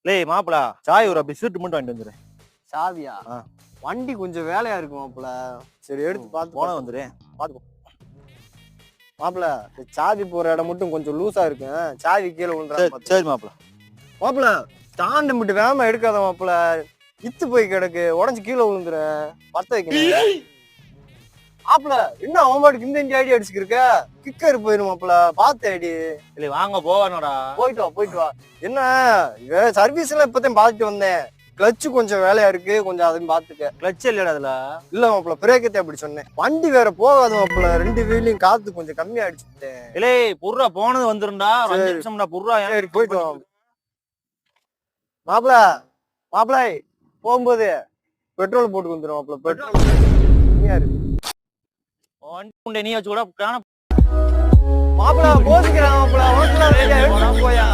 லேய் மாப்பிள சாய் ஒரு பிஸ்கட் மட்டும் வாங்கிட்டு வந்துரு. சாவியா? வண்டி கொஞ்சம் வேலையா இருக்கு மாப்பிள. சரி எடுத்து பார்த்து போன வந்துரு. பாத்துக்கோ மாப்பிள. சாவி போற இடம் மட்டும் கொஞ்சம் லூசா இருக்கு. சாவி கீழே விழுந்துறா. சரி மாப்பிள. மாப்பிள தாண்ட மட்டும் வேகமா எடுக்காத மாப்பிள. இத்து போய் கிடக்கு, உடஞ்சு கீழே விழுந்துறேன். பத்த வைக்கணும் மாப்பிள. என்ன அவமாட்டுக்கு இந்த ஐடியா அடிச்சுக்கு இருக்க? கிக்கர் போயிரும் மாப்பிள. பார்த்து ஐடி இல்லை வாங்க போவானோடா. போயிட்டு வா. என்ன சர்வீஸ் எல்லாம் இப்பதான் பார்த்துட்டு வந்தேன். கிளச்சு கொஞ்சம் வேலையா இருக்கு, கொஞ்சம் அதையும் பாத்துக்க. கிளட்ச் இல்லடா அதுல. இல்ல மாப்பிள பிரேக்கத்தை அப்படி சொன்னேன். வண்டி வேற போகாது மாப்பிள. 2 வீலையும் காத்து கொஞ்சம் கம்மியா அடிச்சுட்டேன். இல்லை புர்ரா போனது வந்துருண்டா. 5 நிமிஷம்டா புர்ரா. சரி போயிட்டு வா மாப்பிள. மாப்பிள போகும்போது பெட்ரோல் போட்டு வந்துடும் மாப்பிள. பெட்ரோல் கம்மியா இருக்கு. வண்டி நீ வச்சு கூட மாப்பிள போதிக்கிறான் மாப்பிள. போயா